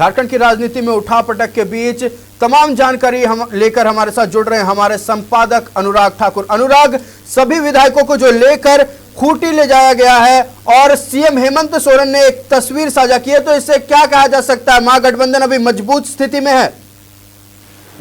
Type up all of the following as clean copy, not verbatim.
झारखंड की राजनीति में उठापटक के बीच तमाम जानकारी हम लेकर हमारे साथ जुड़ रहे हैं हमारे संपादक अनुराग ठाकुर। अनुराग, सभी विधायकों को जो लेकर खूंटी ले जाया गया है और सीएम हेमंत सोरेन ने एक तस्वीर साझा की है, तो इससे क्या कहा जा सकता है? महागठबंधन अभी मजबूत स्थिति में है?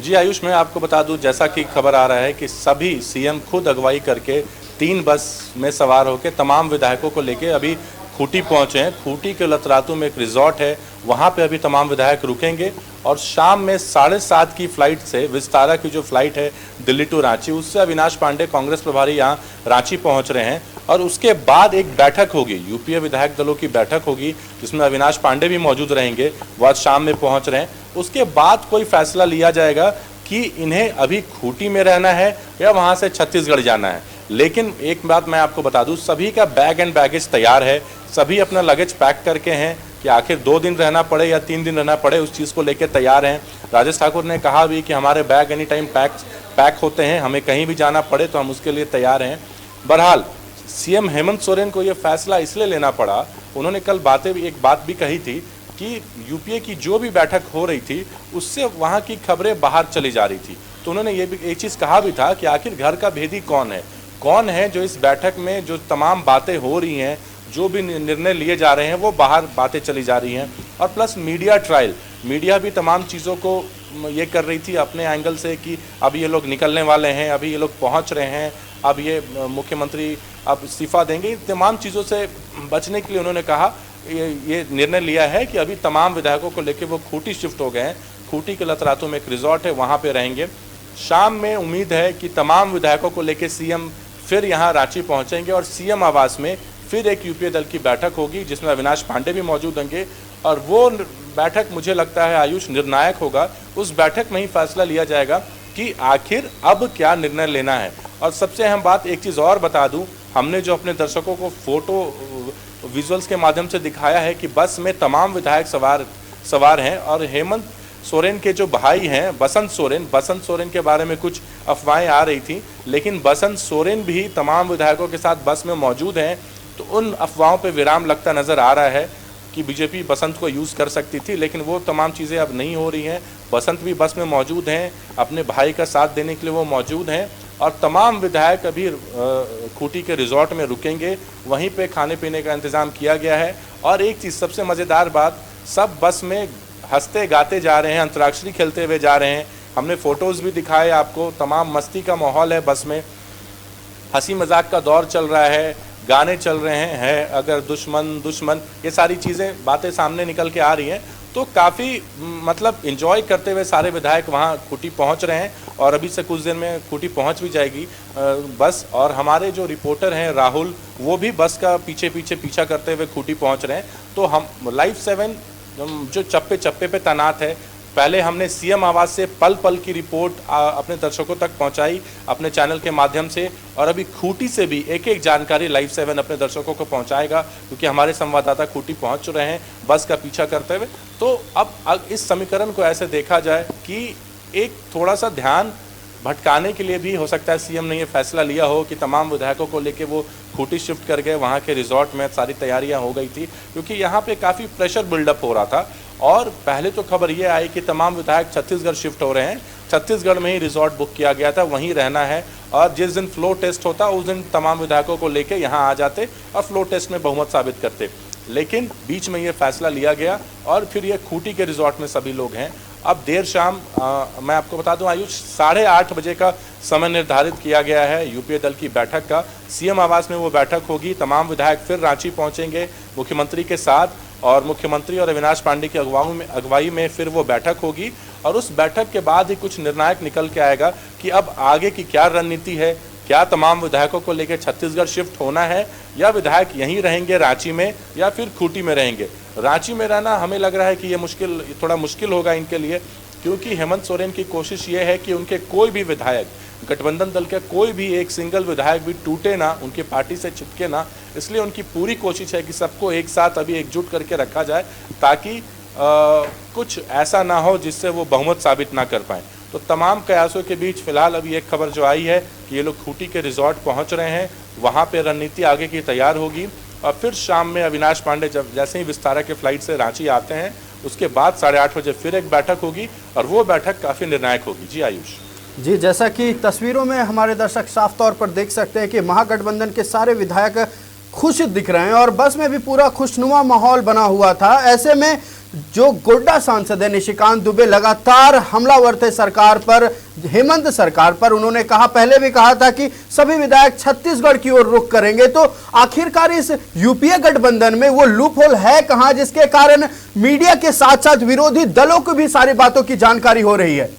जी आयुष, मैं आपको बता दूं, जैसा कि खबर आ रहा है कि सभी सीएम खुद अगुवाई करके 3 बस में सवार होकर तमाम विधायकों को लेके अभी खूंटी पहुंचे हैं। खूंटी के लतरातू में एक रिजॉर्ट है, वहां पे अभी तमाम विधायक रुकेंगे और शाम में 7:30 की फ्लाइट से विस्तारा की जो फ्लाइट है दिल्ली टू रांची, उससे अविनाश पांडे कांग्रेस प्रभारी यहाँ रांची पहुंच रहे हैं और उसके बाद एक बैठक होगी, यूपीए विधायक दलों की बैठक होगी जिसमें अविनाश पांडे भी मौजूद रहेंगे। वो आज शाम में पहुंच रहे हैं। उसके बाद कोई फैसला लिया जाएगा कि इन्हें अभी खूंटी में रहना है या वहां से छत्तीसगढ़ जाना है। लेकिन एक बात मैं आपको बता दूं, सभी का बैग एंड बैगेज तैयार है, सभी अपना लगेज पैक करके हैं कि आखिर 2 दिन रहना पड़े या 3 दिन रहना पड़े, उस चीज़ को लेकर तैयार हैं। राजेश ठाकुर ने कहा भी कि हमारे बैग एनी टाइम पैक होते हैं, हमें कहीं भी जाना पड़े तो हम उसके लिए तैयार हैं। बहरहाल सीएम हेमंत सोरेन को ये फैसला इसलिए लेना पड़ा, उन्होंने कल एक बात भी कही थी कि यूपीए की जो भी बैठक हो रही थी उससे वहाँ की खबरें बाहर चली जा रही थी। तो उन्होंने ये भी एक चीज़ कहा भी था कि आखिर घर का भेदी कौन है जो इस बैठक में जो तमाम बातें हो रही हैं, जो भी निर्णय लिए जा रहे हैं वो बाहर बातें चली जा रही हैं। और प्लस मीडिया ट्रायल, मीडिया भी तमाम चीज़ों को ये कर रही थी अपने एंगल से कि अब ये लोग निकलने वाले हैं, अभी ये लोग पहुंच रहे हैं, अब ये मुख्यमंत्री अब इस्तीफा देंगे। तमाम चीज़ों से बचने के लिए उन्होंने कहा, ये निर्णय लिया है कि अभी तमाम विधायकों को लेकर वो खूंटी शिफ्ट हो गए हैं। खूंटी के लतरातू में एक रिजॉर्ट है, वहाँ पर रहेंगे। शाम में उम्मीद है कि तमाम विधायकों को लेकर सीएम फिर यहाँ रांची पहुँचेंगे और सीएम आवास में फिर एक यूपीए दल की बैठक होगी जिसमें अविनाश पांडे भी मौजूद होंगे और वो बैठक मुझे लगता है आयुष निर्णायक होगा। उस बैठक में ही फैसला लिया जाएगा कि आखिर अब क्या निर्णय लेना है। और सबसे अहम बात, एक चीज़ और बता दूं, हमने जो अपने दर्शकों को फोटो विजुअल्स के माध्यम से दिखाया है कि बस में तमाम विधायक सवार हैं और हेमंत सोरेन के जो भाई हैं बसंत सोरेन के बारे में कुछ अफवाहें आ रही थी, लेकिन बसंत सोरेन भी तमाम विधायकों के साथ बस में मौजूद हैं। तो उन अफवाहों पे विराम लगता नज़र आ रहा है कि बीजेपी बसंत को यूज़ कर सकती थी, लेकिन वो तमाम चीज़ें अब नहीं हो रही हैं। बसंत भी बस में मौजूद हैं, अपने भाई का साथ देने के लिए वो मौजूद हैं और तमाम विधायक अभी खूंटी के रिजॉर्ट में रुकेंगे, वहीं पे खाने पीने का इंतज़ाम किया गया है। और एक चीज़ सबसे मज़ेदार बात, सब बस में हंसते गाते जा रहे हैं, अंतराक्षरी खेलते हुए जा रहे हैं। हमने फ़ोटोज़ भी दिखाए आपको, तमाम मस्ती का माहौल है बस में, हंसी मजाक का दौर चल रहा है, गाने चल रहे हैं अगर दुश्मन ये सारी चीज़ें बातें सामने निकल के आ रही हैं। तो काफ़ी मतलब एंजॉय करते हुए सारे विधायक वहाँ खूंटी पहुँच रहे हैं और अभी से कुछ देर में खूंटी पहुँच भी जाएगी बस। और हमारे जो रिपोर्टर हैं राहुल, वो भी बस का पीछा करते हुए खूंटी पहुँच रहे हैं। तो हम लाइव 7 जो चप्पे पे तैनात है, पहले हमने सीएम आवास से पल पल की रिपोर्ट अपने दर्शकों तक पहुंचाई अपने चैनल के माध्यम से, और अभी खूंटी से भी एक जानकारी लाइव 7 अपने दर्शकों को पहुंचाएगा क्योंकि हमारे संवाददाता खूंटी पहुंच रहे हैं बस का पीछा करते हुए। तो अब इस समीकरण को ऐसे देखा जाए कि एक थोड़ा सा ध्यान भटकाने के लिए भी हो सकता है सीएम ने ये फैसला लिया हो कि तमाम विधायकों को लेके वो खूंटी शिफ्ट कर गए। वहाँ के रिजॉर्ट में सारी तैयारियाँ हो गई थी क्योंकि यहाँ पे काफ़ी प्रेशर बिल्डअप हो रहा था। और पहले तो खबर ये आई कि तमाम विधायक छत्तीसगढ़ शिफ्ट हो रहे हैं, छत्तीसगढ़ में ही रिजॉर्ट बुक किया गया था, वहीं रहना है और जिस दिन फ्लोर टेस्ट होता उस दिन तमाम विधायकों को लेके यहाँ आ जाते और फ्लोर टेस्ट में बहुमत साबित करते। लेकिन बीच में ये फैसला लिया गया और फिर ये खूंटी के रिजॉर्ट में सभी लोग हैं। अब देर शाम मैं आपको बता दूं आयुष, 8:30 बजे का समय निर्धारित किया गया है यूपीए दल की बैठक का। सीएम आवास में वो बैठक होगी, तमाम विधायक फिर रांची पहुंचेंगे मुख्यमंत्री के साथ और मुख्यमंत्री और अविनाश पांडे की अगुवाई में फिर वो बैठक होगी और उस बैठक के बाद ही कुछ निर्णायक निकल के आएगा कि अब आगे की क्या रणनीति है। क्या तमाम विधायकों को लेकर छत्तीसगढ़ शिफ्ट होना है या विधायक यहीं रहेंगे रांची में या फिर खूंटी में रहेंगे। रांची में रहना हमें लग रहा है कि ये थोड़ा मुश्किल होगा इनके लिए, क्योंकि हेमंत सोरेन की कोशिश ये है कि उनके कोई भी विधायक, गठबंधन दल के कोई भी एक सिंगल विधायक भी टूटे ना, उनकी पार्टी से चिपके ना। इसलिए उनकी पूरी कोशिश है कि सबको एक साथ अभी एकजुट करके रखा जाए ताकि कुछ ऐसा ना हो जिससे वो बहुमत साबित ना कर पाएँ। तो तमाम प्रयासों के बीच फिलहाल अभी एक खबर जो आई है कि ये लोग खूंटी के रिजॉर्ट पहुंच रहे हैं, वहां पे रणनीति आगे की तैयार होगी और फिर शाम में अविनाश पांडे जैसे ही विस्तारा के फ्लाइट से रांची आते हैं उसके बाद 8:30 बजे फिर एक बैठक होगी और वो बैठक काफ़ी निर्णायक होगी। जी आयुष। जी, जैसा कि तस्वीरों में हमारे दर्शक साफ तौर पर देख सकते हैं कि महागठबंधन के सारे विधायक खुश दिख रहे हैं और बस में भी पूरा खुशनुमा माहौल बना हुआ था। ऐसे में जो गोड्डा सांसद है निशिकांत दुबे लगातार हमलावर थे सरकार पर, हेमंत सरकार पर। उन्होंने कहा, पहले भी कहा था कि सभी विधायक छत्तीसगढ़ की ओर रुख करेंगे। तो आखिरकार इस यूपीए गठबंधन में वो लूप होल है कहां, जिसके कारण मीडिया के साथ साथ विरोधी दलों को भी सारी बातों की जानकारी हो रही है?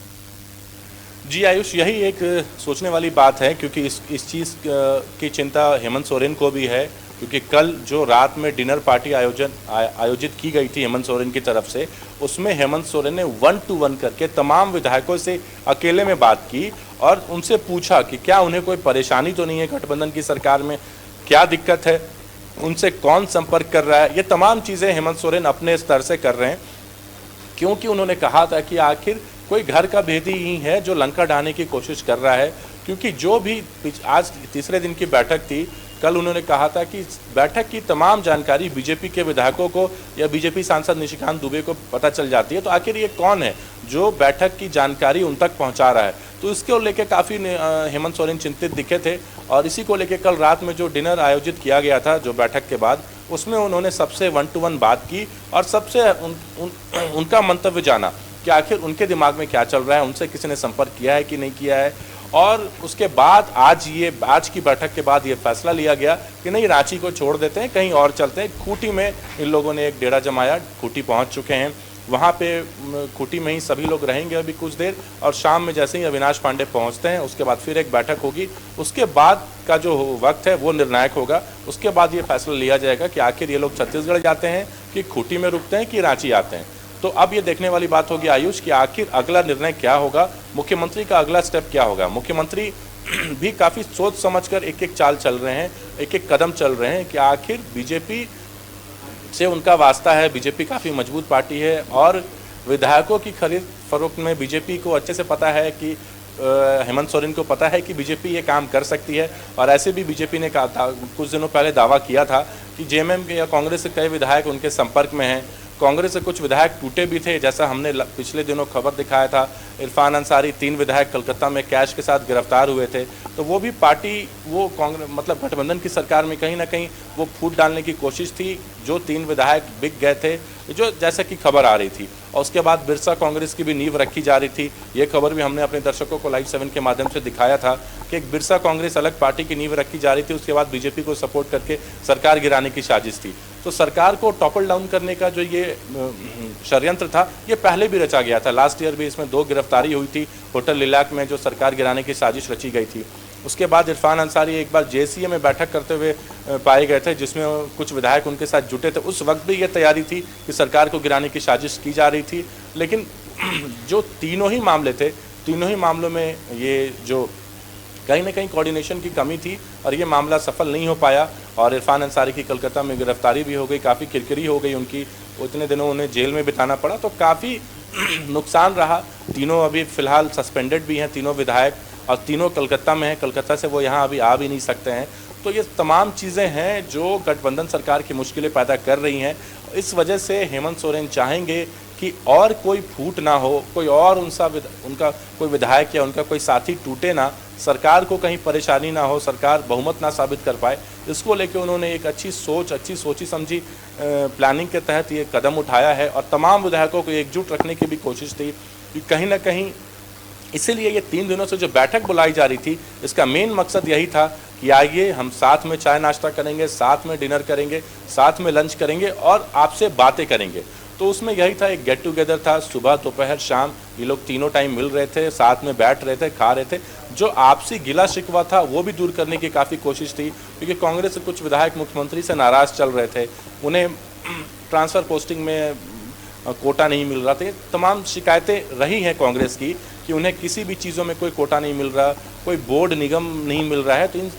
जी आयुष, यही एक सोचने वाली बात है, क्योंकि इस चीज़ की चिंता हेमंत सोरेन को भी है, क्योंकि कल जो रात में डिनर पार्टी आयोजित की गई थी हेमंत सोरेन की तरफ से, उसमें हेमंत सोरेन ने 1-to-1 करके तमाम विधायकों से अकेले में बात की और उनसे पूछा कि क्या उन्हें कोई परेशानी तो नहीं है गठबंधन की सरकार में, क्या दिक्कत है, उनसे कौन संपर्क कर रहा है। ये तमाम चीज़ें हेमंत सोरेन अपने स्तर से कर रहे हैं, क्योंकि उन्होंने कहा था कि आखिर कोई घर का भेदी ही है जो लंका ढाने की कोशिश कर रहा है। क्योंकि जो भी आज तीसरे दिन की बैठक थी, कल उन्होंने कहा था कि बैठक की तमाम जानकारी बीजेपी के विधायकों को या बीजेपी सांसद निशिकांत दुबे को पता चल जाती है, तो आखिर ये कौन है जो बैठक की जानकारी उन तक पहुंचा रहा है। तो इसको लेकर काफ़ी हेमंत सोरेन चिंतित दिखे थे और इसी को लेकर कल रात में जो डिनर आयोजित किया गया था जो बैठक के बाद, उसमें उन्होंने सबसे 1-to-1 बात की और सबसे उनका मंतव्य जाना कि आखिर उनके दिमाग में क्या चल रहा है, उनसे किसी ने संपर्क किया है कि नहीं किया है। और उसके बाद आज की बैठक के बाद ये फैसला लिया गया कि नहीं, रांची को छोड़ देते हैं, कहीं और चलते हैं। खूंटी में इन लोगों ने एक डेरा जमाया, खूंटी पहुंच चुके हैं। वहाँ पे खूंटी में ही सभी लोग रहेंगे अभी कुछ देर, और शाम में जैसे ही अविनाश पांडे पहुँचते हैं उसके बाद फिर एक बैठक होगी। उसके बाद का जो वक्त है वो निर्णायक होगा। उसके बाद ये फैसला लिया जाएगा कि आखिर ये लोग छत्तीसगढ़ जाते हैं कि खूंटी में रुकते हैं कि रांची आते हैं। तो अब ये देखने वाली बात होगी आयुष कि आखिर अगला निर्णय क्या होगा, मुख्यमंत्री का अगला स्टेप क्या होगा। मुख्यमंत्री भी काफ़ी सोच समझकर एक एक चाल चल रहे हैं, एक एक कदम चल रहे हैं कि आखिर बीजेपी से उनका वास्ता है, बीजेपी काफ़ी मजबूत पार्टी है और विधायकों की खरीद फरोख्त में बीजेपी को अच्छे से पता है कि हेमंत सोरेन को पता है कि बीजेपी ये काम कर सकती है। और ऐसे भी बीजेपी ने कहा था, कुछ दिनों पहले दावा किया था कि जेएमएम के या कांग्रेस के कई विधायक उनके संपर्क में हैं। कांग्रेस से कुछ विधायक टूटे भी थे, जैसा हमने पिछले दिनों खबर दिखाया था। इरफान अंसारी 3 विधायक कलकत्ता में कैश के साथ गिरफ्तार हुए थे। तो वो भी पार्टी, वो कांग्रेस मतलब गठबंधन की सरकार में कहीं ना कहीं वो फूट डालने की कोशिश थी। जो 3 विधायक बिक गए थे, जो जैसा कि खबर आ रही थी, और उसके बाद बिरसा कांग्रेस की भी नींव रखी जा रही थी। ये खबर भी हमने अपने दर्शकों को लाइव 7 के माध्यम से दिखाया था कि एक बिरसा कांग्रेस अलग पार्टी की नींव रखी जा रही थी। उसके बाद बीजेपी को सपोर्ट करके सरकार गिराने की साजिश थी। तो सरकार को टॉपल डाउन करने का जो ये षड्यंत्र था, ये पहले भी रचा गया था। लास्ट ईयर भी इसमें 2 गिरफ्तारी हुई थी होटल लिलाक में, जो सरकार गिराने की साजिश रची गई थी। उसके बाद इरफान अंसारी एक बार जेसीए में बैठक करते हुए पाए गए थे, जिसमें कुछ विधायक उनके साथ जुटे थे। उस वक्त भी ये तैयारी थी कि सरकार को गिराने की साजिश की जा रही थी। लेकिन जो तीनों ही मामले थे, तीनों ही मामलों में ये जो कहीं ना कहीं कोऑर्डिनेशन की कमी थी और ये मामला सफल नहीं हो पाया। और इरफान अंसारी की कलकत्ता में गिरफ्तारी भी हो गई, काफ़ी किरकिरी हो गई उनकी, उतने दिनों उन्हें जेल में बिताना पड़ा। तो काफ़ी नुकसान रहा। तीनों अभी फ़िलहाल सस्पेंडेड भी हैं, तीनों विधायक, और तीनों कलकत्ता में हैं। कलकत्ता से वो यहाँ अभी आ भी नहीं सकते हैं। तो ये तमाम चीज़ें हैं जो गठबंधन सरकार की मुश्किलें पैदा कर रही हैं। इस वजह से हेमंत सोरेन चाहेंगे कि और कोई फूट ना हो, कोई और उनका कोई विधायक या उनका कोई साथी टूटे ना, सरकार को कहीं परेशानी ना हो, सरकार बहुमत ना साबित कर पाए। इसको लेकर उन्होंने एक अच्छी सोची समझी प्लानिंग के तहत ये कदम उठाया है और तमाम विधायकों को एकजुट रखने की भी कोशिश थी कि कहीं ना कहीं। इसीलिए ये 3 दिनों से जो बैठक बुलाई जा रही थी, इसका मेन मकसद यही था कि आइए हम साथ में चाय नाश्ता करेंगे, साथ में डिनर करेंगे, साथ में लंच करेंगे और आपसे बातें करेंगे। तो उसमें यही था, एक गेट टुगेदर था। सुबह दोपहर शाम ये लोग तीनों टाइम मिल रहे थे, साथ में बैठ रहे थे, खा रहे थे। जो आपसी गिला शिकवा था वो भी दूर करने की काफ़ी कोशिश थी, क्योंकि कांग्रेस के कुछ विधायक मुख्यमंत्री से नाराज़ चल रहे थे। उन्हें ट्रांसफ़र पोस्टिंग में कोटा नहीं मिल रहा था। तमाम शिकायतें रही हैं कांग्रेस की कि उन्हें किसी भी चीज़ों में कोई कोटा नहीं मिल रहा, कोई बोर्ड निगम नहीं मिल रहा है। तो इन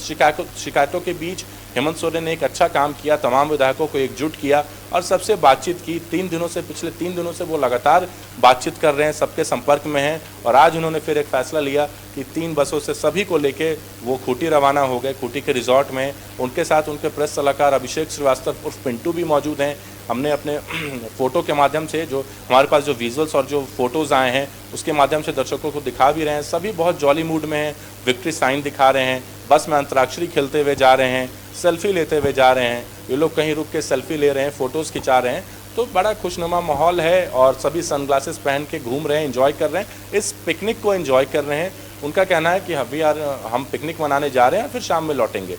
शिकायतों के बीच हेमंत सोरेन ने एक अच्छा काम किया, तमाम विधायकों को एकजुट किया और सबसे बातचीत की। पिछले 3 दिनों से वो लगातार बातचीत कर रहे हैं, सबके संपर्क में हैं। और आज उन्होंने फिर एक फैसला लिया कि 3 बसों से सभी को लेके वो खूंटी रवाना हो गए। खूंटी के रिजॉर्ट में उनके साथ उनके प्रेस सलाहकार अभिषेक श्रीवास्तव उर्फ पिंटू भी मौजूद हैं। हमने अपने फ़ोटो के माध्यम से, जो हमारे पास जो विजुअल्स और जो फ़ोटोज़ आए हैं उसके माध्यम से दर्शकों को दिखा भी रहे हैं। सभी बहुत जॉली मूड में हैं, विक्ट्री साइन दिखा रहे हैं, बस में अंतराक्षरी खेलते हुए जा रहे हैं, सेल्फी लेते हुए जा रहे हैं। ये लोग कहीं रुक के सेल्फी ले रहे हैं, फ़ोटोज़ खिंचा रहे हैं। तो बड़ा खुशनुमा माहौल है और सभी सनग्लासेस पहन के घूम रहे हैं, एंजॉय कर रहे हैं, इस पिकनिक को एंजॉय कर रहे हैं। उनका कहना है कि अभी यार हम पिकनिक मनाने जा रहे हैं, फिर शाम में लौटेंगे,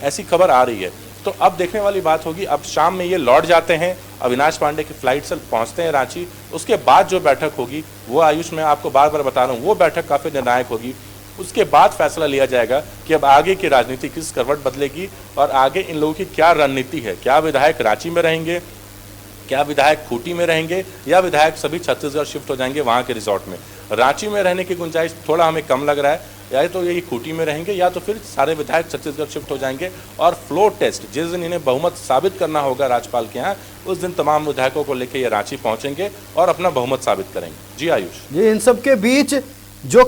ऐसी खबर आ रही है। तो अब देखने वाली बात होगी, अब शाम में ये लौट जाते हैं, अविनाश पांडे की फ्लाइट से पहुंचते हैं रांची। उसके बाद जो बैठक होगी वो, आयुष मैं आपको बार बार बता रहा हूँ, वो बैठक काफ़ी निर्णायक होगी। उसके बाद फैसला लिया जाएगा कि अब आगे की राजनीति किस करवट बदलेगी और आगे इन लोगों की क्या रणनीति है। क्या विधायक रांची में रहेंगे, क्या विधायक खूंटी में रहेंगे, या विधायक सभी छत्तीसगढ़ शिफ्ट हो जाएंगे वहाँ के रिजॉर्ट में। रांची में रहने की गुंजाइश थोड़ा हमें कम लग रहा है, या तो यही खूंटी में रहेंगे या तो फिर सारे विधायक छत्तीसगढ़ शिफ्ट हो जाएंगे। और फ्लोर टेस्ट जिस दिन इन्हें बहुमत साबित करना होगा राज्यपाल के यहाँ, उस दिन तमाम विधायकों को लेकर ये रांची पहुंचेंगे और अपना बहुमत साबित करेंगे। जी आयुष जी, इन सब के बीच जो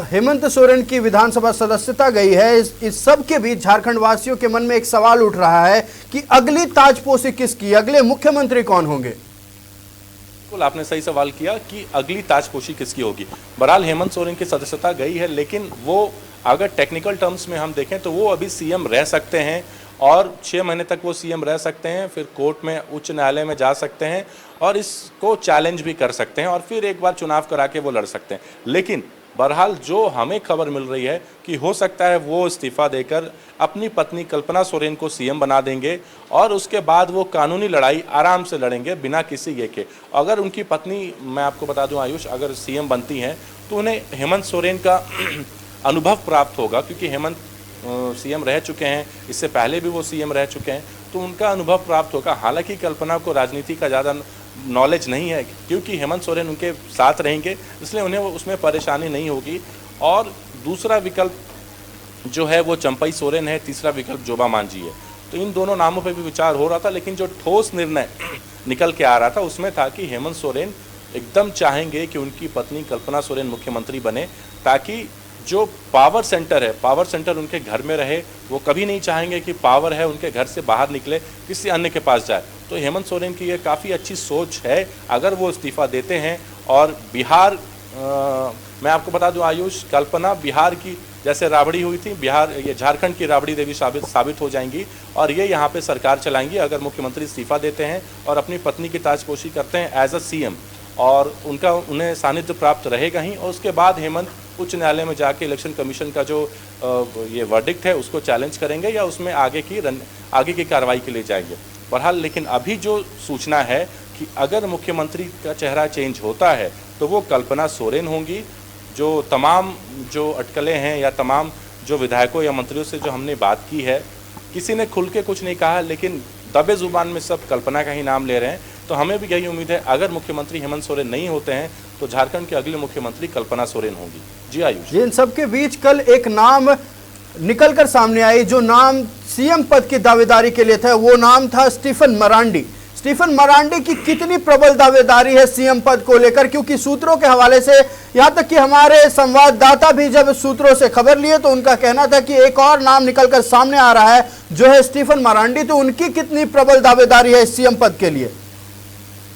हेमंत सोरेन की विधानसभा सदस्यता गई है, इस सब के बीच झारखंड वासियों के मन में एक सवाल उठ रहा है कि अगली ताजपोशी किसकी, अगले मुख्यमंत्री कौन होंगे। बिल्कुल आपने सही सवाल किया कि अगली ताजपोशी किसकी होगी। बहरहाल हेमंत सोरेन की सदस्यता गई है, लेकिन वो अगर टेक्निकल टर्म्स में हम देखें तो वो अभी सीएम रह सकते हैं और 6 महीने तक वो सीएम रह सकते हैं, फिर कोर्ट में, उच्च न्यायालय में जा सकते हैं और इसको चैलेंज भी कर सकते हैं और फिर एक बार चुनाव करा के वो लड़ सकते हैं। लेकिन बहरहाल जो हमें खबर मिल रही है कि हो सकता है वो इस्तीफा देकर अपनी पत्नी कल्पना सोरेन को सीएम बना देंगे और उसके बाद वो कानूनी लड़ाई आराम से लड़ेंगे बिना किसी ये के। अगर उनकी पत्नी, मैं आपको बता दूं आयुष, अगर सीएम बनती हैं तो उन्हें हेमंत सोरेन का अनुभव प्राप्त होगा, क्योंकि हेमंत सीएम रह चुके हैं, इससे पहले भी वो सीएम रह चुके हैं, तो उनका अनुभव प्राप्त होगा। हालांकि कल्पना को राजनीति का ज़्यादा नॉलेज नहीं है, क्योंकि हेमंत सोरेन उनके साथ रहेंगे, इसलिए उन्हें उसमें परेशानी नहीं होगी। और दूसरा विकल्प जो है वो चंपई सोरेन है, तीसरा विकल्प जोबा मांझी है। तो इन दोनों नामों पर भी विचार हो रहा था, लेकिन जो ठोस निर्णय निकल के आ रहा था उसमें था कि हेमंत सोरेन एकदम चाहेंगे कि उनकी पत्नी कल्पना सोरेन मुख्यमंत्री बने, ताकि जो पावर सेंटर है, पावर सेंटर उनके घर में रहे। वो कभी नहीं चाहेंगे कि पावर है उनके घर से बाहर निकले, किसी अन्य के पास जाए। तो हेमंत सोरेन की ये काफ़ी अच्छी सोच है अगर वो इस्तीफा देते हैं। और बिहार, मैं आपको बता दूं आयुष, कल्पना बिहार की जैसे राबड़ी हुई थी, बिहार ये झारखंड की राबड़ी देवी साबित हो जाएंगी और ये यहाँ पे सरकार चलाएंगी अगर मुख्यमंत्री इस्तीफा देते हैं और अपनी पत्नी की ताजपोशी करते हैं एज अ सीएम, और उन्हें सानिध्य प्राप्त रहेगा ही। और उसके बाद हेमंत उच्च न्यायालय में जाके इलेक्शन कमीशन का जो ये वर्डिक्ट है उसको चैलेंज करेंगे या उसमें आगे की कार्रवाई के लिए जाएंगे। बहरहाल लेकिन अभी जो सूचना है कि अगर मुख्यमंत्री का चेहरा चेंज होता है तो वो कल्पना सोरेन होंगी। जो तमाम जो अटकलें हैं या तमाम जो विधायकों या मंत्रियों से जो हमने बात की है, किसी ने खुल के कुछ नहीं कहा, लेकिन दबे जुबान में सब कल्पना का ही नाम ले रहे हैं। तो हमें भी यही उम्मीद है अगर मुख्यमंत्री हेमंत सोरेन नहीं होते हैं तो झारखंड के अगले मुख्यमंत्री कल्पना सोरेन होंगी। जी आयुष, इन सब के बीच कल एक नाम निकलकर सामने आई, जो नाम सीएम पद की दावेदारी के लिए था, वो नाम था स्टीफन मरांडी। स्टीफन मरांडी की कितनी प्रबल दावेदारी है सीएम पद को लेकर, क्योंकि सूत्रों के हवाले से, यहां तक कि हमारे संवाददाता भी जब सूत्रों से खबर लिए तो उनका कहना था कि एक और नाम निकलकर सामने आ रहा है जो है स्टीफन मरांडी। तो उनकी कितनी प्रबल दावेदारी है सीएम पद के लिए?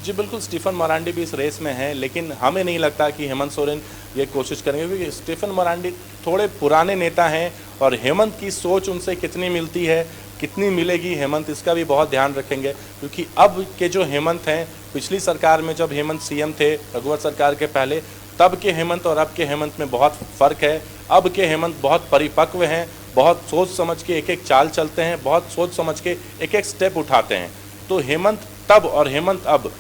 जी बिल्कुल, स्टीफन मरांडी भी इस रेस में हैं, लेकिन हमें नहीं लगता कि हेमंत सोरेन ये कोशिश करेंगे, क्योंकि स्टीफन मरांडी थोड़े पुराने नेता हैं और हेमंत की सोच उनसे कितनी मिलती है, कितनी मिलेगी हेमंत, इसका भी बहुत ध्यान रखेंगे। क्योंकि अब के जो हेमंत हैं, पिछली सरकार में जब हेमंत सीएम थे रघुवर सरकार के पहले, तब के हेमंत और अब के हेमंत में बहुत फ़र्क है। अब के हेमंत बहुत परिपक्व हैं, बहुत सोच समझ के एक एक चाल चलते हैं, बहुत सोच समझ के एक एक स्टेप उठाते हैं। तो हेमंत तब और हेमंत अब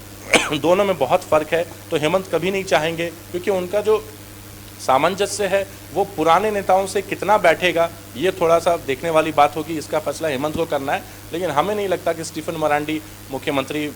दोनों में बहुत फ़र्क है। तो हेमंत कभी नहीं चाहेंगे, क्योंकि उनका जो सामंजस्य है वो पुराने नेताओं से कितना बैठेगा, ये थोड़ा सा देखने वाली बात होगी। इसका फैसला हेमंत को करना है, लेकिन हमें नहीं लगता कि स्टीफन मरांडी मुख्यमंत्री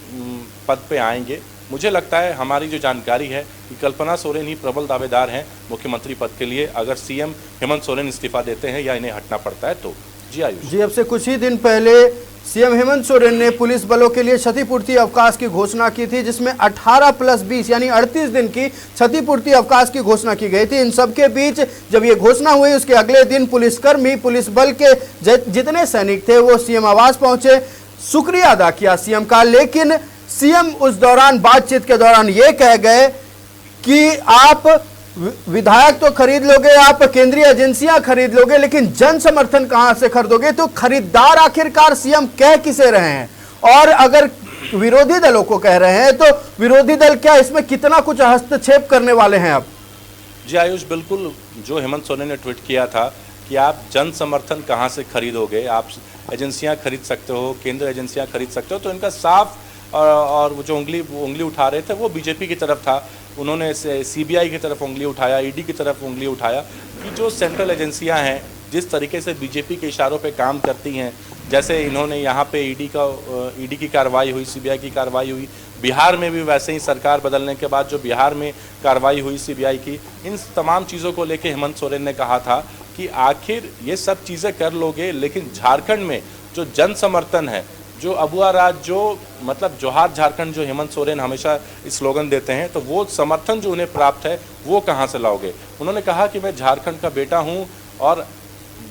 पद पे आएंगे। मुझे लगता है, हमारी जो जानकारी है कि कल्पना सोरेन ही प्रबल दावेदार हैं मुख्यमंत्री पद के लिए, अगर सीएम हेमंत सोरेन इस्तीफा देते हैं या इन्हें हटना पड़ता है तो। जी आयुष जी, अब से कुछ ही दिन पहले सीएम हेमंत सोरेन ने पुलिस बलों के लिए क्षतिपूर्ति अवकाश की घोषणा की थी, जिसमें 18 + 20 यानी 38 दिन की क्षतिपूर्ति अवकाश की घोषणा की गई थी। इन सबके बीच जब ये घोषणा हुई, उसके अगले दिन पुलिसकर्मी, पुलिस बल के जितने सैनिक थे वो सीएम आवास पहुंचे। शुक्रिया अदा किया सीएम का, लेकिन सीएम उस दौरान बातचीत के दौरान ये कह गए कि आप विधायक तो खरीद लोगे, आप केंद्रीय एजेंसियां खरीद लोगे, लेकिन जन समर्थन कहां से खरीदोगे? तो खरीदार आखिरकार सीएम कह किसे रहे हैं? और अगर विरोधी दलों को कह रहे हैं तो विरोधी दल क्या इसमें कितना कुछ हस्तक्षेप करने वाले हैं अब? जी आयुष, बिल्कुल जो हेमंत सोरेन ने ट्वीट किया था कि आप जन समर्थन कहां से खरीदोगे, आप एजेंसियां खरीद सकते हो, केंद्र एजेंसियां खरीद सकते हो, तो इनका साफ और वो जो उंगली उठा रहे थे वो बीजेपी की तरफ था। उन्होंने सीबीआई की तरफ उंगली उठाया, ईडी की तरफ उंगली उठाया कि जो सेंट्रल एजेंसियां हैं जिस तरीके से बीजेपी के इशारों पे काम करती हैं, जैसे इन्होंने यहाँ पे ईडी की कार्रवाई हुई, सीबीआई की कार्रवाई हुई, बिहार में भी वैसे ही सरकार बदलने के बाद जो बिहार में कार्रवाई हुई सीबीआई की, इन तमाम चीज़ों को लेके हेमंत सोरेन ने कहा था कि आखिर ये सब चीज़ें कर लोगे, लेकिन झारखंड में जो जन समर्थन है, जो अबुआ राज, जो मतलब जोहार झारखंड जो हेमंत सोरेन हमेशा स्लोगन देते हैं, तो वो समर्थन जो उन्हें प्राप्त है वो कहाँ से लाओगे? उन्होंने कहा कि मैं झारखंड का बेटा हूँ और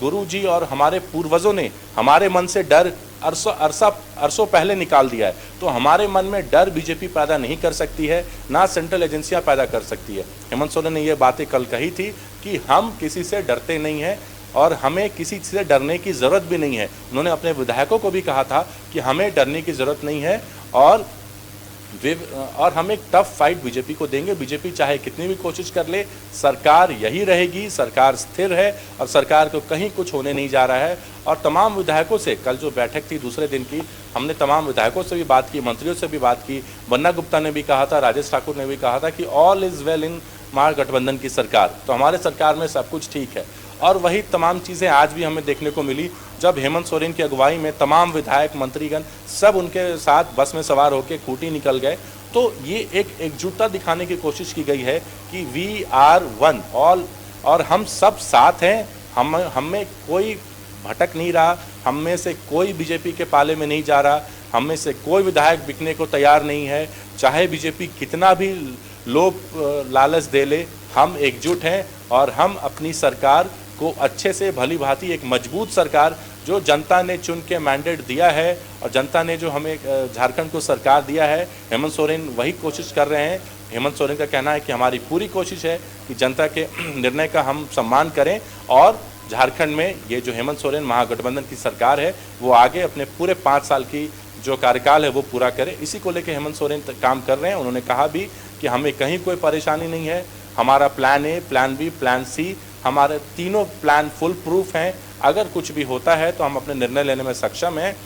गुरुजी और हमारे पूर्वजों ने हमारे मन से डर अरसों पहले निकाल दिया है, तो हमारे मन में डर बीजेपी पैदा नहीं कर सकती है, ना सेंट्रल एजेंसियां पैदा कर सकती है। हेमंत सोरेन ने ये बातें कल कही थी कि हम किसी से डरते नहीं हैं और हमें किसी से डरने की ज़रूरत भी नहीं है। उन्होंने अपने विधायकों को भी कहा था कि हमें डरने की ज़रूरत नहीं है और हम एक टफ फाइट बीजेपी को देंगे। बीजेपी चाहे कितनी भी कोशिश कर ले, सरकार यही रहेगी, सरकार स्थिर है और सरकार को कहीं कुछ होने नहीं जा रहा है। और तमाम विधायकों से कल जो बैठक थी दूसरे दिन की, हमने तमाम विधायकों से भी बात की, मंत्रियों से भी बात की, बन्ना गुप्ता ने भी कहा था, राजेश ठाकुर ने भी कहा था कि ऑल इज़ वेल इन महागठबंधन की सरकार, तो हमारे सरकार में सब कुछ ठीक है। और वही तमाम चीज़ें आज भी हमें देखने को मिली जब हेमंत सोरेन की अगुवाई में तमाम विधायक, मंत्रीगण सब उनके साथ बस में सवार होकर खूंटी निकल गए। तो ये एक एकजुटता दिखाने की कोशिश की गई है कि वी आर वन ऑल, और हम सब साथ हैं, हम में कोई भटक नहीं रहा, हम में से कोई बीजेपी के पाले में नहीं जा रहा, हम में से कोई विधायक बिकने को तैयार नहीं है, चाहे बीजेपी कितना भी लोभ लालच दे ले, हम एकजुट हैं और हम अपनी सरकार को अच्छे से भली भांति एक मजबूत सरकार जो जनता ने चुन के मैंडेट दिया है और जनता ने जो हमें झारखंड को सरकार दिया है, हेमंत सोरेन वही कोशिश कर रहे हैं। हेमंत सोरेन का कहना है कि हमारी पूरी कोशिश है कि जनता के निर्णय का हम सम्मान करें और झारखंड में ये जो हेमंत सोरेन महागठबंधन की सरकार है वो आगे अपने पूरे 5 साल की जो कार्यकाल है वो पूरा करे। इसी को लेकर हेमंत सोरेन काम कर रहे हैं। उन्होंने कहा भी कि हमें कहीं कोई परेशानी नहीं है, हमारा plan A, plan B, plan C, हमारे तीनों प्लान फुल प्रूफ हैं। अगर कुछ भी होता है तो हम अपने निर्णय लेने में सक्षम हैं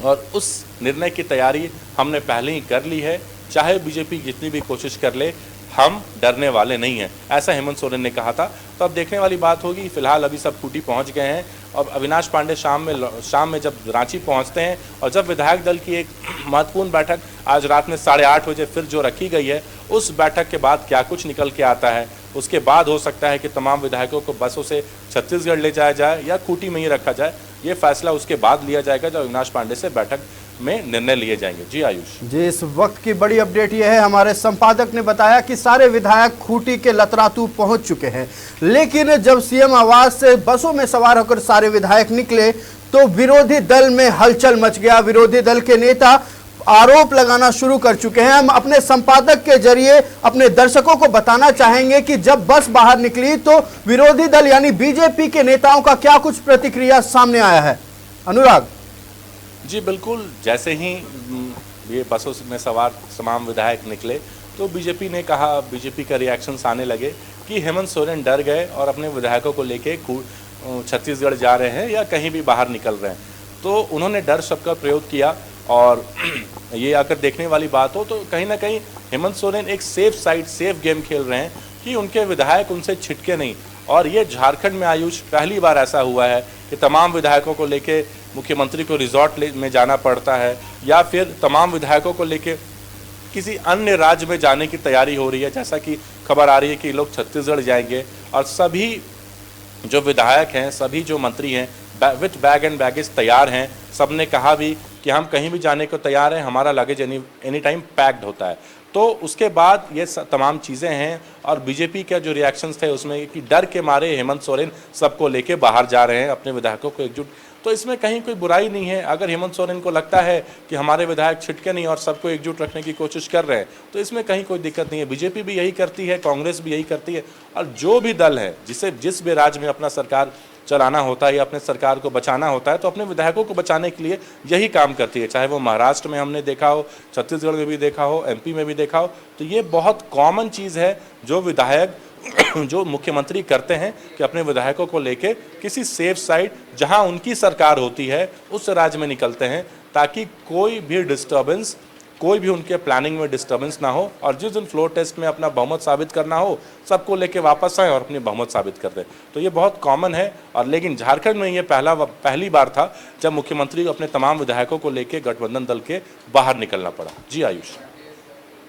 और उस निर्णय की तैयारी हमने पहले ही कर ली है। चाहे बीजेपी जितनी भी कोशिश कर ले, हम डरने वाले नहीं हैं, ऐसा हेमंत सोरेन ने कहा था। तो अब देखने वाली बात होगी। फिलहाल अभी सब खूंटी पहुंच गए हैं और अविनाश पांडे शाम में जब रांची पहुंचते हैं और जब विधायक दल की एक महत्वपूर्ण बैठक आज रात में 8:30 बजे फिर जो रखी गई है, उस बैठक के बाद क्या कुछ निकल के आता है, उसके बाद हो सकता है कि तमाम विधायकों को बसों से छत्तीसगढ़ ले जाया जाए या खूंटी में ही रखा जाए। ये फैसला उसके बाद लिया जाएगा जब अविनाश पांडे से बैठक में निर्णय लिए जाएंगे। जी आयुष जी, इस वक्त की बड़ी अपडेट यह है, हमारे संपादक ने बताया कि सारे विधायक खूंटी के लतरातू पहुंच चुके हैं, लेकिन जब सीएम आवास से बसों में सवार होकर सारे विधायक निकले तो विरोधी दल में हलचल मच गया। विरोधी दल के नेता आरोप लगाना शुरू कर चुके हैं। हम अपने संपादक के जरिए अपने दर्शकों को बताना चाहेंगे कि जब बस बाहर निकली तो विरोधी दल यानी बीजेपी के नेताओं का क्या कुछ प्रतिक्रिया सामने आया है। अनुराग जी बिल्कुल, जैसे ही ये बसों में सवार तमाम विधायक निकले तो बीजेपी ने कहा, बीजेपी का रिएक्शंस आने लगे कि हेमंत सोरेन डर गए और अपने विधायकों को लेके छत्तीसगढ़ जा रहे हैं या कहीं भी बाहर निकल रहे हैं। तो उन्होंने डर शब्द का प्रयोग किया और ये अगर देखने वाली बात हो तो कहीं ना कहीं हेमंत सोरेन एक सेफ साइड, सेफ गेम खेल रहे हैं कि उनके विधायक उनसे छिटके नहीं। और ये झारखंड में आयुष पहली बार ऐसा हुआ है कि तमाम विधायकों को लेके मुख्यमंत्री को रिजॉर्ट में जाना पड़ता है या फिर तमाम विधायकों को लेके किसी अन्य राज्य में जाने की तैयारी हो रही है। जैसा कि खबर आ रही है कि लोग छत्तीसगढ़ जाएंगे और सभी जो विधायक हैं, सभी जो मंत्री हैं विथ बैग एंड बैगेज तैयार हैं। सब ने कहा भी कि हम कहीं भी जाने को तैयार हैं, हमारा लगेज एनी टाइम पैक्ड होता है। तो उसके बाद ये तमाम चीज़ें हैं और बीजेपी का जो रिएक्शंस थे उसमें कि डर के मारे हेमंत सोरेन सबको लेके बाहर जा रहे हैं, अपने विधायकों को एकजुट तो इसमें कहीं कोई बुराई नहीं है। अगर हेमंत सोरेन को लगता है कि हमारे विधायक छिटके नहीं और सबको एकजुट रखने की कोशिश कर रहे हैं तो इसमें कहीं कोई दिक्कत नहीं है। बीजेपी भी यही करती है, कांग्रेस भी यही करती है, और जो भी दल है जिस भी राज्य में अपना सरकार चलाना होता है या अपने सरकार को बचाना होता है तो अपने विधायकों को बचाने के लिए यही काम करती है। चाहे वो महाराष्ट्र में हमने देखा हो, छत्तीसगढ़ में भी देखा हो, एमपी में भी देखा हो, तो ये बहुत कॉमन चीज़ है जो विधायक जो मुख्यमंत्री करते हैं कि अपने विधायकों को लेके किसी सेफ साइड जहां उनकी सरकार होती है उस राज्य में निकलते हैं ताकि कोई भी डिस्टर्बेंस, कोई भी उनके प्लानिंग में डिस्टर्बेंस ना हो, और जिस दिन फ्लोर टेस्ट में अपना बहुमत साबित करना हो सबको लेके वापस आए और अपनी बहुमत साबित कर दें। तो ये बहुत कॉमन है। और लेकिन झारखंड में ये पहली बार था जब मुख्यमंत्री को अपने तमाम विधायकों को लेके गठबंधन दल के बाहर निकलना पड़ा। जी आयुष,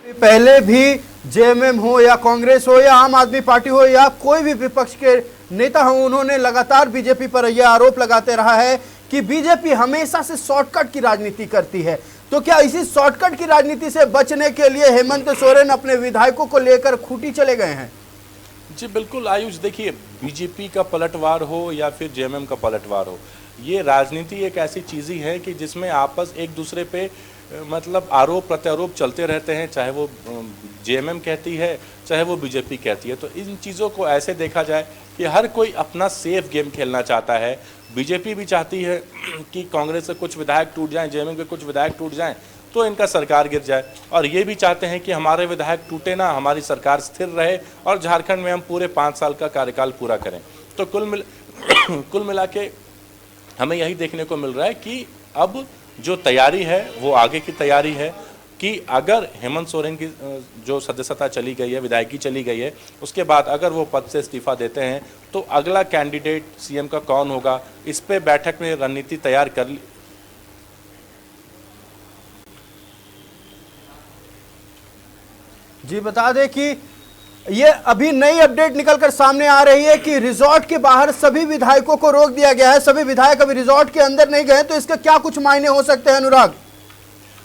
पहले भी जेएमएम हो या कांग्रेस हो या आम आदमी पार्टी हो या कोई भी विपक्ष के नेता हो, उन्होंने लगातार बीजेपी पर यह आरोप लगाते रहा है कि बीजेपी हमेशा से शॉर्टकट की राजनीति करती है। तो क्या इसी शॉर्टकट की राजनीति से बचने के लिए हेमंत सोरेन अपने विधायकों को लेकर खूंटी चले गए हैं? जी बिल्कुल आयुष, देखिए बीजेपी का पलटवार हो या फिर जेएमएम का पलटवार हो, ये राजनीति एक ऐसी चीज़ ही है कि जिसमें आपस एक दूसरे पे मतलब आरोप प्रत्यारोप चलते रहते हैं, चाहे वो जेएमएम कहती है चाहे वो बीजेपी कहती है। तो इन चीज़ों को ऐसे देखा जाए कि हर कोई अपना सेफ गेम खेलना चाहता है। बीजेपी भी चाहती है कि कांग्रेस से कुछ विधायक टूट जाएं, जेएमएम के कुछ विधायक टूट जाएं तो इनका सरकार गिर जाए, और ये भी चाहते हैं कि हमारे विधायक टूटे ना, हमारी सरकार स्थिर रहे और झारखंड में हम पूरे 5 साल का कार्यकाल पूरा करें। तो कुल मिला के हमें यही देखने को मिल रहा है कि अब जो तैयारी है वो आगे की तैयारी है कि अगर हेमंत सोरेन की जो सदस्यता चली गई है, विधायकी चली गई है, उसके बाद अगर वो पद से इस्तीफा देते हैं तो अगला कैंडिडेट सीएम का कौन होगा, इस पे बैठक में रणनीति तैयार कर ली। जी बता दें कि ये अभी नई अपडेट निकलकर सामने आ रही है कि रिजॉर्ट के बाहर सभी विधायकों को रोक दिया गया है। सभी विधायक अभी रिजॉर्ट के अंदर नहीं गए, तो इसका क्या कुछ मायने हो सकते हैं अनुराग?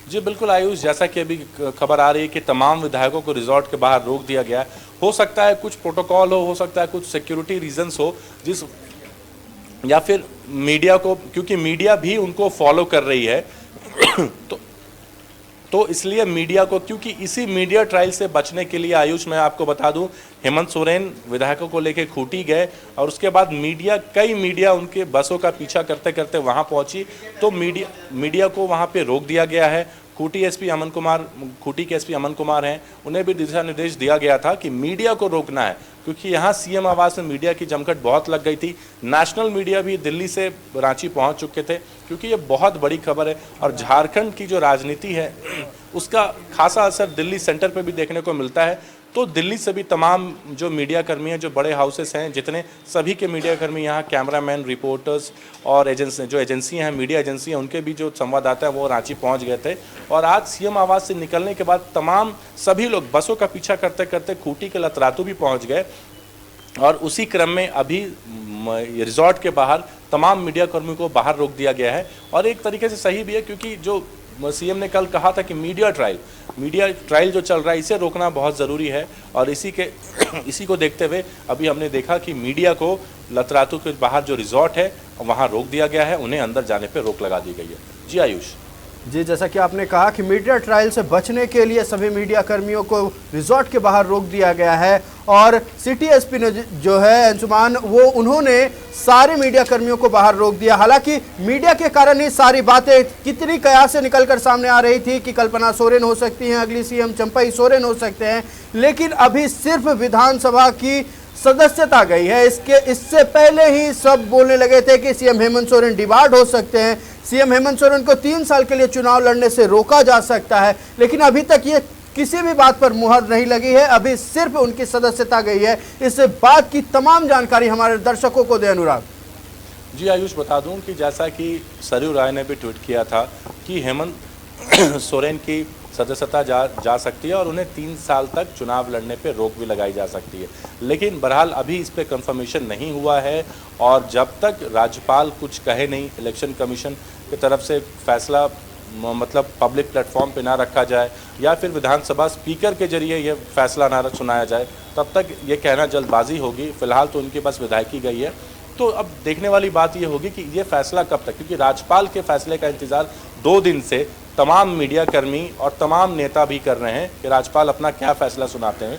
जी बिल्कुल आयुष, जैसा कि अभी खबर आ रही है कि तमाम विधायकों को रिजॉर्ट के बाहर रोक दिया गया है। हो सकता है कुछ प्रोटोकॉल हो सकता है कुछ सिक्योरिटी रीजंस हो, जिस या फिर मीडिया को, क्योंकि मीडिया भी उनको फॉलो कर रही है तो इसलिए मीडिया को, क्योंकि इसी मीडिया ट्रायल से बचने के लिए आयुष मैं आपको बता दूं, हेमंत सोरेन विधायकों को लेकर खूंटी गए और उसके बाद कई मीडिया उनके बसों का पीछा करते करते वहां पहुंची, तो मीडिया को वहां पे रोक दिया गया है। खूंटी के एसपी अमन कुमार हैं, उन्हें भी दिशा निर्देश दिया गया था कि मीडिया को रोकना है, क्योंकि यहाँ सीएम आवास में मीडिया की जमघट बहुत लग गई थी। नेशनल मीडिया भी दिल्ली से रांची पहुँच चुके थे, क्योंकि ये बहुत बड़ी खबर है और झारखंड की जो राजनीति है उसका खासा असर दिल्ली सेंटर पर भी देखने को मिलता है। तो दिल्ली से भी तमाम जो मीडिया कर्मी हैं, जो बड़े हाउसेस हैं, जितने सभी के मीडिया कर्मी यहाँ, कैमरामैन, रिपोर्टर्स और एजेंसियाँ हैं, मीडिया एजेंसियाँ, उनके भी जो संवाददाता हैं वो रांची पहुँच गए थे। और आज सीएम आवास से निकलने के बाद तमाम सभी लोग बसों का पीछा करते करते खूंटी के लतरातू भी पहुँच गए, और उसी क्रम में अभी रिजॉर्ट के बाहर तमाम मीडिया कर्मियों को बाहर रोक दिया गया है। और एक तरीके से सही भी है, क्योंकि जो सीएम ने कल कहा था कि मीडिया ट्रायल जो चल रहा है इसे रोकना बहुत ज़रूरी है, और इसी को देखते हुए अभी हमने देखा कि मीडिया को लतरातू के बाहर जो रिजॉर्ट है वहाँ रोक दिया गया है, उन्हें अंदर जाने पर रोक लगा दी गई है। जी आयुष। जी, जैसा कि आपने कहा कि मीडिया ट्रायल से बचने के लिए सभी मीडिया कर्मियों को रिजॉर्ट के बाहर रोक दिया गया है, और सिटी एसपी ने जो है अंशुमान, वो उन्होंने सारे मीडिया कर्मियों को बाहर रोक दिया। हालांकि मीडिया के कारण ही सारी बातें कितनी कयास से निकलकर सामने आ रही थी कि कल्पना सोरेन हो सकती हैं अगली सीएम, चंपई सोरेन हो सकते हैं, लेकिन अभी सिर्फ विधानसभा की सदस्यता गई है। इससे पहले ही सब बोलने लगे थे कि सीएम हेमंत सोरेन डिबार्ड हो सकते हैं, सीएम हेमंत सोरेन को 3 साल के लिए चुनाव लड़ने से रोका जा सकता है, लेकिन अभी तक ये किसी भी बात पर मुहर नहीं लगी है। अभी सिर्फ उनकी सदस्यता गई है। इस बात की तमाम जानकारी हमारे दर्शकों को दे अनुराग। जी आयुष, बता दूं कि जैसा कि सरयू राय ने भी ट्वीट किया था कि हेमंत सोरेन की सदस्यता जा सकती है और उन्हें 3 साल तक चुनाव लड़ने पे रोक भी लगाई जा सकती है, लेकिन बहरहाल अभी इस पे कंफर्मेशन नहीं हुआ है। और जब तक राज्यपाल कुछ कहे नहीं, इलेक्शन कमीशन की तरफ से फैसला मतलब पब्लिक प्लेटफॉर्म पे ना रखा जाए या फिर विधानसभा स्पीकर के जरिए ये फैसला ना सुनाया जाए, तब तक ये कहना जल्दबाजी होगी। फिलहाल तो उनके पास विधायकी गई है, तो अब देखने वाली बात ये होगी कि ये फैसला कब तक, क्योंकि राज्यपाल के फैसले का इंतजार 2 दिन से तमाम मीडिया कर्मी और तमाम नेता भी कर रहे हैं कि राज्यपाल अपना क्या फैसला सुनाते हैं।